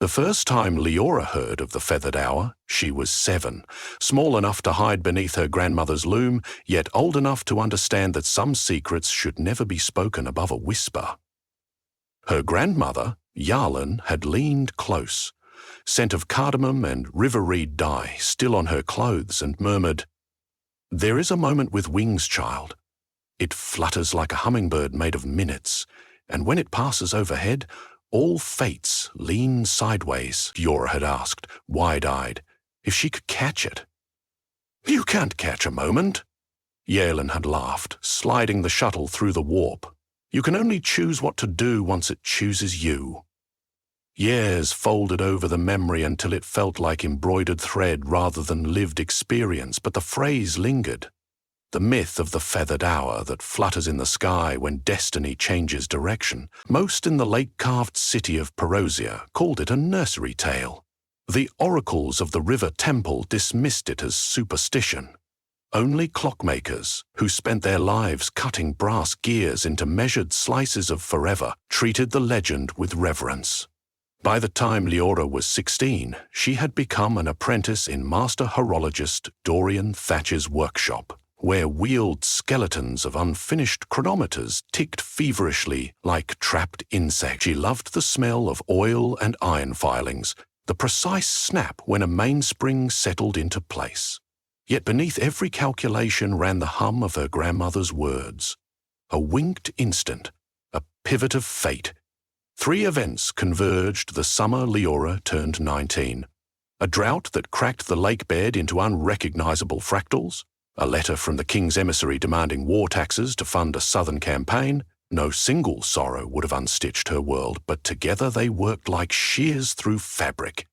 The first time Leora heard of the feathered hour, she was 7, small enough to hide beneath her grandmother's loom, yet old enough to understand that some secrets should never be spoken above a whisper. Her grandmother, Yarlin, had leaned close, scent of cardamom and river reed dye still on her clothes, and murmured, "There is a moment with wings, child. It flutters like a hummingbird made of minutes, and when it passes overhead, all fates lean sideways." Leora had asked, wide-eyed, if she could catch it. "You can't catch a moment." Yarlin had laughed, sliding the shuttle through the warp. "You can only choose what to do once it chooses you." Years folded over the memory until it felt like embroidered thread rather than lived experience, but the phrase lingered. The myth of the feathered hour that flutters in the sky when destiny changes direction. Most in the lake-carved city of Perosia called it a nursery tale. The oracles of the river temple dismissed it as superstition. Only clockmakers, who spent their lives cutting brass gears into measured slices of forever, treated the legend with reverence. By the time Leora was 16, she had become an apprentice in master horologist Dorian Thatcher's workshop, where wheeled skeletons of unfinished chronometers ticked feverishly like trapped insects. She loved the smell of oil and iron filings, the precise snap when a mainspring settled into place. Yet beneath every calculation ran the hum of her grandmother's words. A winged instant, a pivot of fate. 3 events converged the summer Leora turned 19. A drought that cracked the lake bed into unrecognizable fractals, a letter from the king's emissary demanding war taxes to fund a southern campaign. No single sorrow would have unstitched her world, but together they worked like shears through fabric.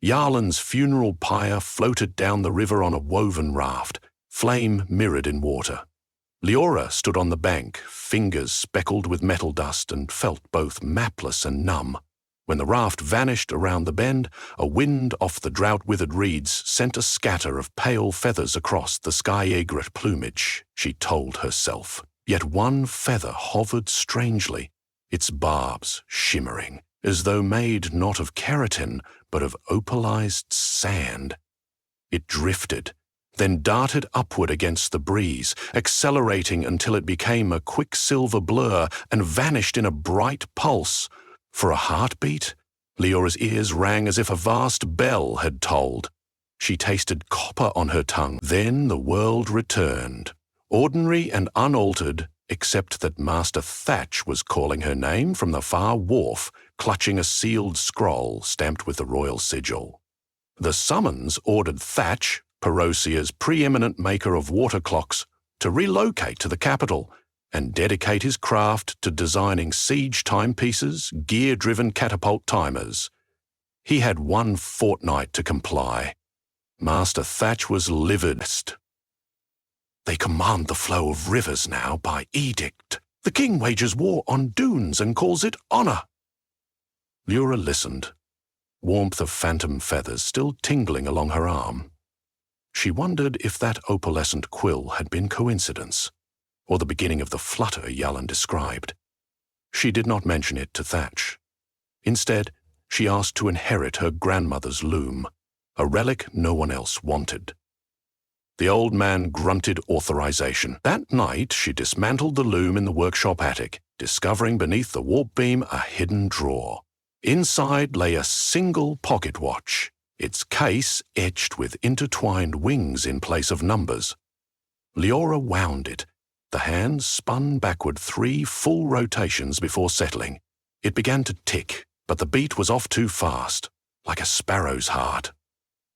Yarlin's funeral pyre floated down the river on a woven raft, flame mirrored in water. Leora stood on the bank, fingers speckled with metal dust, and felt both mapless and numb. When the raft vanished around the bend, a wind off the drought-withered reeds sent a scatter of pale feathers across the sky-egret plumage, she told herself. Yet one feather hovered strangely, its barbs shimmering, as though made not of keratin, but of opalized sand. It drifted, then darted upward against the breeze, accelerating until it became a quicksilver blur and vanished in a bright pulse. For a heartbeat, Leora's ears rang as if a vast bell had tolled. She tasted copper on her tongue. Then the world returned, ordinary and unaltered, except that Master Thatch was calling her name from the far wharf, clutching a sealed scroll stamped with the royal sigil. The summons ordered Thatch, Perosia's preeminent maker of water clocks, to relocate to the capital and dedicate his craft to designing siege timepieces, gear-driven catapult timers. He had 1 fortnight to comply. Master Thatch was livid. "They command the flow of rivers now by edict. The king wages war on dunes and calls it honor." Leora listened, warmth of phantom feathers still tingling along her arm. She wondered if that opalescent quill had been coincidence, or the beginning of the flutter Yarlin described. She did not mention it to Thatch. Instead, she asked to inherit her grandmother's loom, a relic no one else wanted. The old man grunted authorization. That night, she dismantled the loom in the workshop attic, discovering beneath the warp beam a hidden drawer. Inside lay a single pocket watch, its case etched with intertwined wings in place of numbers. Leora wound it. The hands spun backward 3 full rotations before settling. It began to tick, but the beat was off too fast, like a sparrow's heart.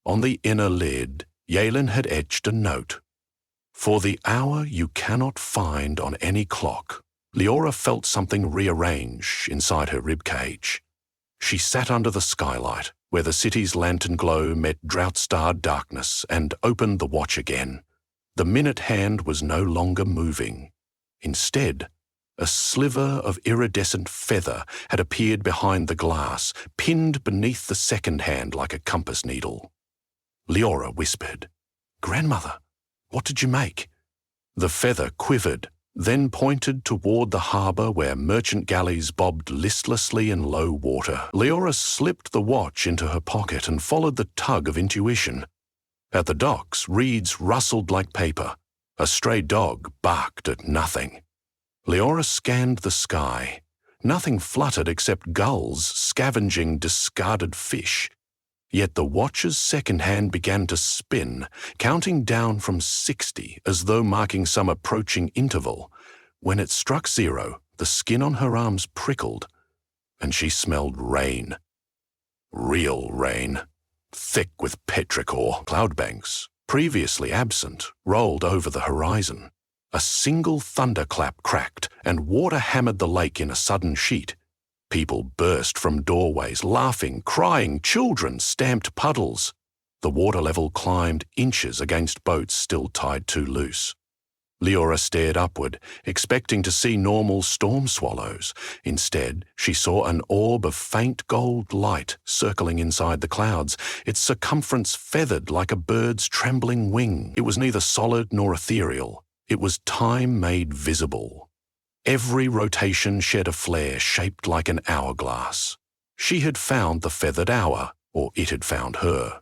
On the inner lid, Yarlin had etched a note. "For the hour you cannot find on any clock." Leora felt something rearrange inside her ribcage. She sat under the skylight, where the city's lantern glow met drought-starred darkness, and opened the watch again. The minute hand was no longer moving. Instead, a sliver of iridescent feather had appeared behind the glass, pinned beneath the second hand like a compass needle. Leora whispered, "Grandmother, what did you make?" The feather quivered, then pointed toward the harbour where merchant galleys bobbed listlessly in low water. Leora slipped the watch into her pocket and followed the tug of intuition. At the docks, reeds rustled like paper. A stray dog barked at nothing. Leora scanned the sky. Nothing fluttered except gulls scavenging discarded fish. Yet the watch's second hand began to spin, counting down from 60 as though marking some approaching interval. When it struck 0, the skin on her arms prickled, and she smelled rain. Real rain, thick with petrichor. Cloud banks, previously absent, rolled over the horizon. A single thunderclap cracked, and water hammered the lake in a sudden sheet. People burst from doorways, laughing, crying. Children stamped puddles. The water level climbed inches against boats still tied too loose. Leora stared upward, expecting to see normal storm swallows. Instead, she saw an orb of faint gold light circling inside the clouds, its circumference feathered like a bird's trembling wing. It was neither solid nor ethereal. It was time made visible. Every rotation shed a flare shaped like an hourglass. She had found the feathered hour, or it had found her.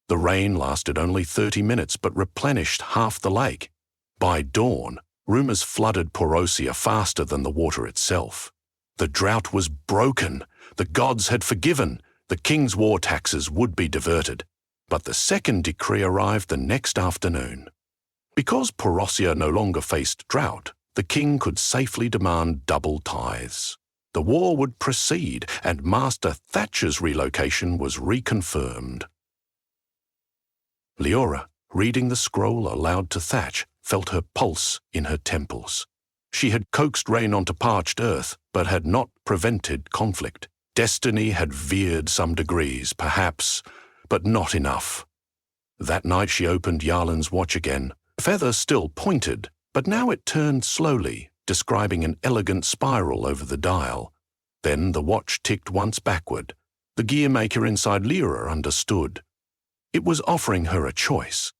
The rain lasted only 30 minutes but replenished half the lake. By dawn, rumours flooded Porosia faster than the water itself. The drought was broken. The gods had forgiven. The king's war taxes would be diverted. But the second decree arrived the next afternoon. Because Porosia no longer faced drought, the king could safely demand double tithes. The war would proceed, and Master Thatcher's relocation was reconfirmed. Leora, reading the scroll aloud to Thatch, felt her pulse in her temples. She had coaxed rain onto parched earth, but had not prevented conflict. Destiny had veered some degrees, perhaps, but not enough. That night she opened Yarlin's watch again. The feather still pointed, but now it turned slowly, describing an elegant spiral over the dial. Then the watch ticked once backward. The gearmaker inside Leora understood. It was offering her a choice.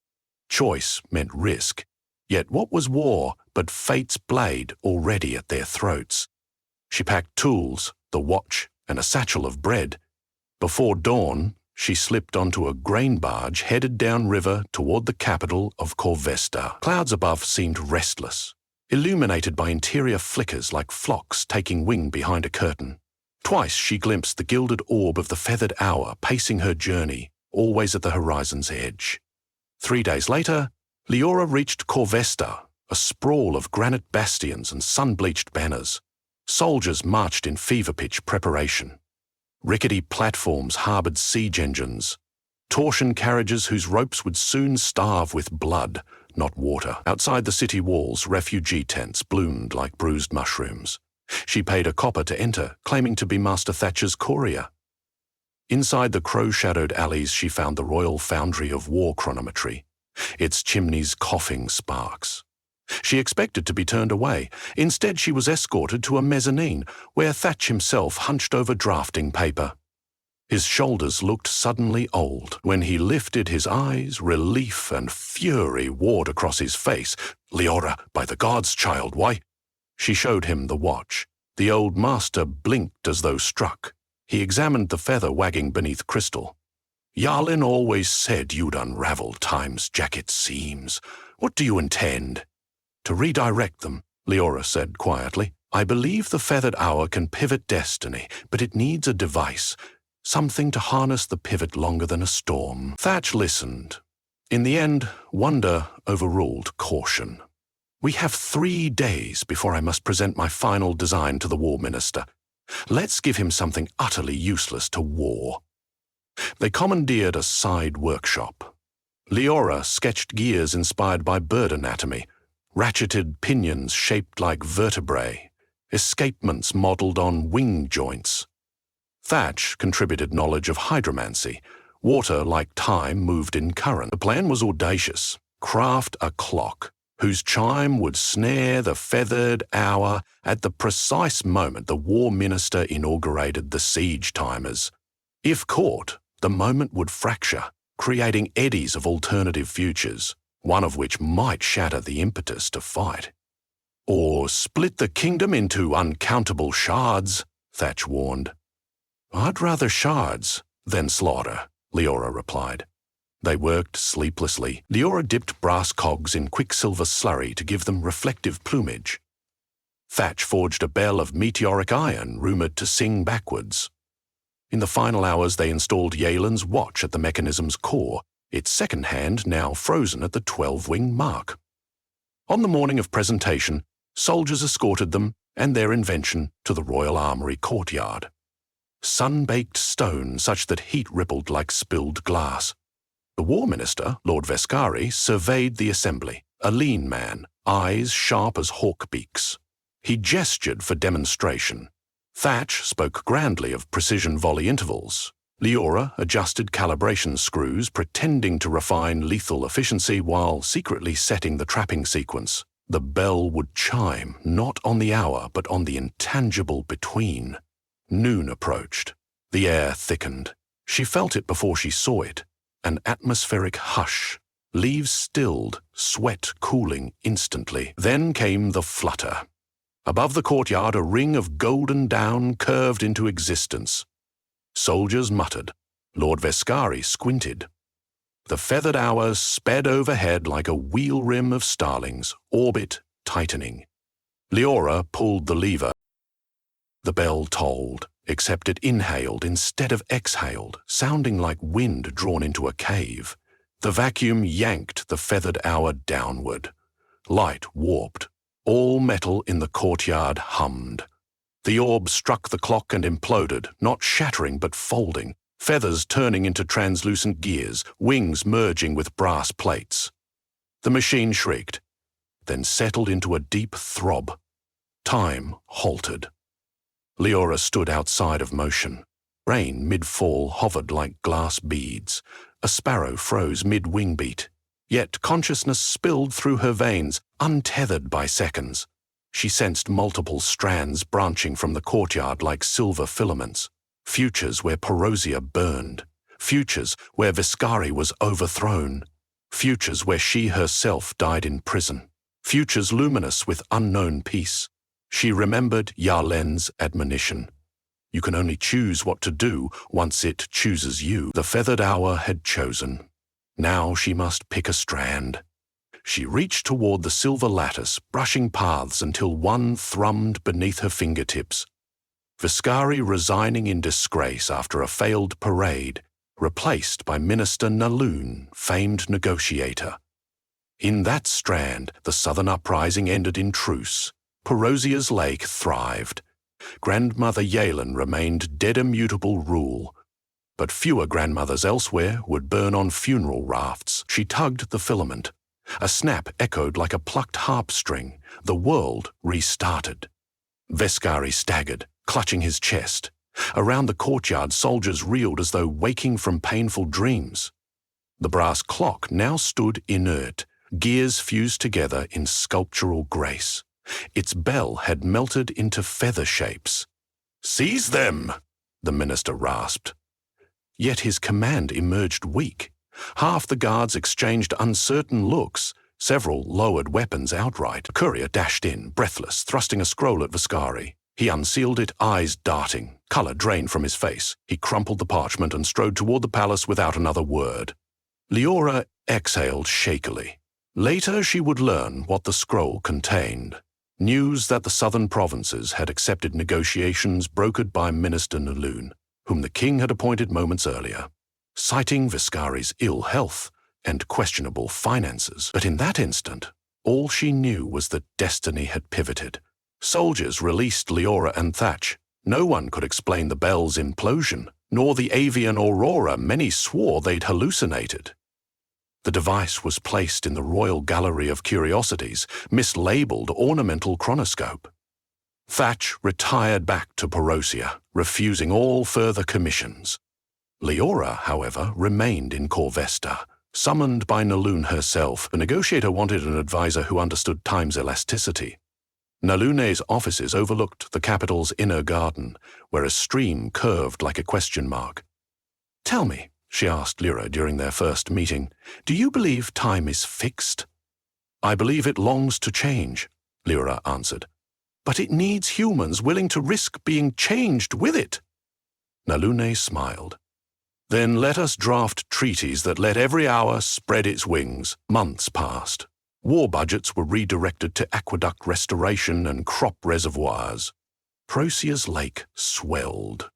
Choice meant risk. Yet what was war but fate's blade already at their throats? She packed tools, the watch, and a satchel of bread. Before dawn, she slipped onto a grain barge headed downriver toward the capital of Corvesta. Clouds above seemed restless, illuminated by interior flickers like flocks taking wing behind a curtain. Twice she glimpsed the gilded orb of the feathered hour pacing her journey, always at the horizon's edge. 3 days later, Leora reached Corvesta, a sprawl of granite bastions and sun-bleached banners. Soldiers marched in fever-pitch preparation. Rickety platforms harboured siege engines, torsion carriages whose ropes would soon starve with blood, not water. Outside the city walls, refugee tents bloomed like bruised mushrooms. She paid a copper to enter, claiming to be Master Thatcher's courier. Inside the crow-shadowed alleys, she found the Royal Foundry of War Chronometry, its chimneys coughing sparks. She expected to be turned away. Instead, she was escorted to a mezzanine, where Thatch himself hunched over drafting paper. His shoulders looked suddenly old. When he lifted his eyes, relief and fury warred across his face. "Leora, by the gods, child, why?" She showed him the watch. The old master blinked as though struck. He examined the feather wagging beneath crystal. "Yarlin always said you'd unravel time's jacket seams. What do you intend?" "To redirect them," Leora said quietly. "I believe the feathered hour can pivot destiny, but it needs a device, something to harness the pivot longer than a storm." Thatch listened. In the end, wonder overruled caution. "We have 3 days before I must present my final design to the War Minister. Let's give him something utterly useless to war." They commandeered a side workshop. Leora sketched gears inspired by bird anatomy, ratcheted pinions shaped like vertebrae, escapements modelled on wing joints. Thatch contributed knowledge of hydromancy. Water, like time, moved in current. The plan was audacious. Craft a clock whose chime would snare the feathered hour at the precise moment the War Minister inaugurated the siege timers. If caught, the moment would fracture, creating eddies of alternative futures, one of which might shatter the impetus to fight. Or split the kingdom into uncountable shards, Thatch warned. I'd rather shards than slaughter, Leora replied. They worked sleeplessly. Leora dipped brass cogs in quicksilver slurry to give them reflective plumage. Thatch forged a bell of meteoric iron rumoured to sing backwards. In the final hours they installed Yealan's watch at the mechanism's core, its second hand now frozen at the 12-wing mark. On the morning of presentation, soldiers escorted them and their invention to the Royal Armoury courtyard. Sun-baked stone such that heat rippled like spilled glass. The War Minister, Lord Vescari, surveyed the assembly, a lean man, eyes sharp as hawk beaks. He gestured for demonstration. Thatch spoke grandly of precision volley intervals. Leora adjusted calibration screws, pretending to refine lethal efficiency while secretly setting the trapping sequence. The bell would chime, not on the hour, but on the intangible between. Noon approached. The air thickened. She felt it before she saw it. An atmospheric hush. Leaves stilled, sweat cooling instantly. Then came the flutter. Above the courtyard, a ring of golden down curved into existence. Soldiers muttered. Lord Vescari squinted. The feathered hour sped overhead like a wheel rim of starlings, orbit tightening. Leora pulled the lever. The bell tolled, except it inhaled instead of exhaled, sounding like wind drawn into a cave. The vacuum yanked the feathered hour downward. Light warped. All metal in the courtyard hummed. The orb struck the clock and imploded, not shattering but folding, feathers turning into translucent gears, wings merging with brass plates. The machine shrieked, then settled into a deep throb. Time halted. Leora stood outside of motion. Rain mid-fall hovered like glass beads. A sparrow froze mid-wing beat. Yet consciousness spilled through her veins, untethered by seconds. She sensed multiple strands branching from the courtyard like silver filaments. Futures where Perosia burned. Futures where Vescari was overthrown. Futures where she herself died in prison. Futures luminous with unknown peace. She remembered Yarlen's admonition. You can only choose what to do once it chooses you. The feathered hour had chosen. Now she must pick a strand. She reached toward the silver lattice, brushing paths until one thrummed beneath her fingertips. Vescari resigning in disgrace after a failed parade, replaced by Minister Naloon, famed negotiator. In that strand, the southern uprising ended in truce. Perosia's lake thrived. Grandmother Yealan remained dead immutable rule. But fewer grandmothers elsewhere would burn on funeral rafts. She tugged the filament. A snap echoed like a plucked harp string. The world restarted. Vescari staggered, clutching his chest. Around the courtyard, soldiers reeled as though waking from painful dreams. The brass clock now stood inert, gears fused together in sculptural grace. Its bell had melted into feather shapes. "Seize them!" the minister rasped. Yet his command emerged weak. Half the guards exchanged uncertain looks. Several lowered weapons outright. A courier dashed in, breathless, thrusting a scroll at Vescari. He unsealed it, eyes darting. Colour drained from his face. He crumpled the parchment and strode toward the palace without another word. Leora exhaled shakily. Later she would learn what the scroll contained. News that the southern provinces had accepted negotiations brokered by Minister Naloon, whom the king had appointed moments earlier, citing Vescari's ill health and questionable finances. But in that instant, all she knew was that destiny had pivoted. Soldiers released Leora and Thatch. No one could explain the bell's implosion, nor the avian aurora many swore they'd hallucinated. The device was placed in the Royal Gallery of Curiosities, mislabeled ornamental chronoscope. Thatch retired back to Perosia, refusing all further commissions. Leora, however, remained in Corvesta. Summoned by Naloon herself, the negotiator wanted an advisor who understood time's elasticity. Nalune's offices overlooked the capital's inner garden, where a stream curved like a question mark. "Tell me," she asked Lyra during their first meeting, "do you believe time is fixed?" "I believe it longs to change. Lyra answered. But it needs humans willing to risk being changed with it. Nalune smiled. Then let us draft treaties that let every hour spread its wings. Months passed. War budgets were redirected to aqueduct restoration and crop reservoirs. Procea's lake swelled.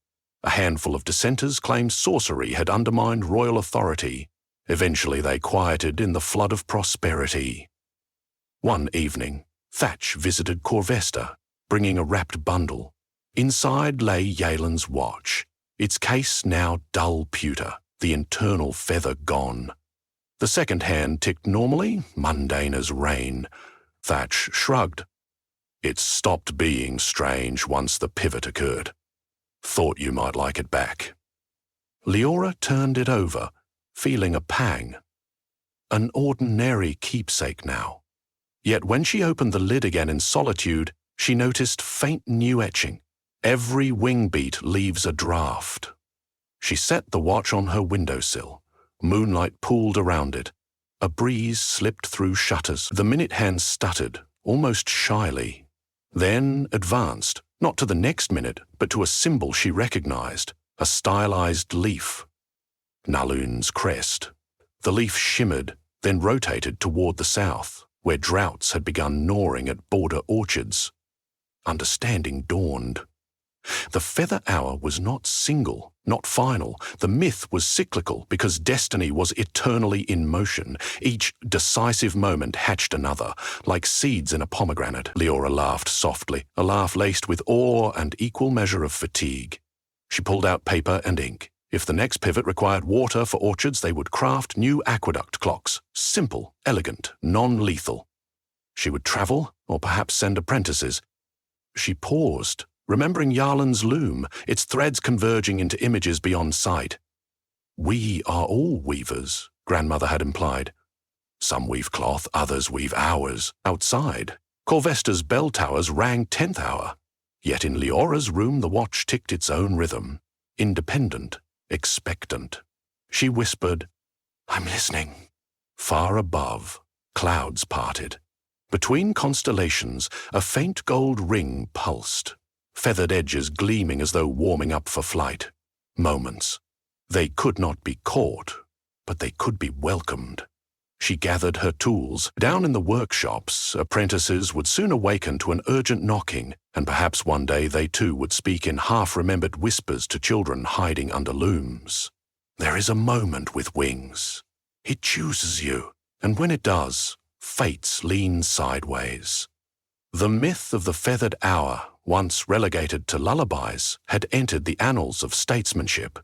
A handful of dissenters claimed sorcery had undermined royal authority. Eventually they quieted in the flood of prosperity. One evening, Thatch visited Corvesta, bringing a wrapped bundle. Inside lay Yalen's watch, its case now dull pewter, the internal feather gone. The second hand ticked normally, mundane as rain. Thatch shrugged. It stopped being strange once the pivot occurred. Thought you might like it back. Leora turned it over, feeling a pang. An ordinary keepsake now. Yet when she opened the lid again in solitude, she noticed faint new etching. Every wing beat leaves a draft. She set the watch on her windowsill. Moonlight pooled around it. A breeze slipped through shutters. The minute hand stuttered, almost shyly. Then advanced, not to the next minute, but to a symbol she recognized, a stylized leaf. Nalune's crest. The leaf shimmered, then rotated toward the south, where droughts had begun gnawing at border orchards. Understanding dawned. The feather hour was not single, not final. The myth was cyclical because destiny was eternally in motion. Each decisive moment hatched another, like seeds in a pomegranate. Leora laughed softly, a laugh laced with awe and equal measure of fatigue. She pulled out paper and ink. If the next pivot required water for orchards, they would craft new aqueduct clocks. Simple, elegant, non-lethal. She would travel, or perhaps send apprentices. She paused, remembering Yalen's loom, its threads converging into images beyond sight. We are all weavers, Grandmother had implied. Some weave cloth, others weave hours. Outside, Corvesta's bell towers rang 10th hour. Yet in Leora's room the watch ticked its own rhythm, independent, expectant. She whispered, "I'm listening." Far above, clouds parted. Between constellations, a faint gold ring pulsed, feathered edges gleaming as though warming up for flight. Moments. They could not be caught, but they could be welcomed. She gathered her tools. Down in the workshops, apprentices would soon awaken to an urgent knocking, and perhaps one day they too would speak in half-remembered whispers to children hiding under looms. There is a moment with wings. It chooses you, and when it does, fates lean sideways. The myth of the feathered hour, once relegated to lullabies, had entered the annals of statesmanship.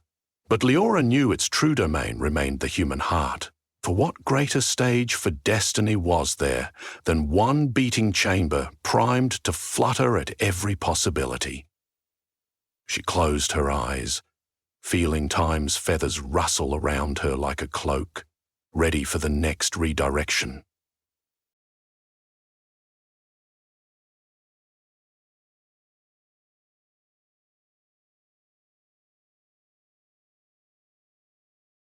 But Leora knew its true domain remained the human heart. For what greater stage for destiny was there than one beating chamber primed to flutter at every possibility? She closed her eyes, feeling time's feathers rustle around her like a cloak, ready for the next redirection.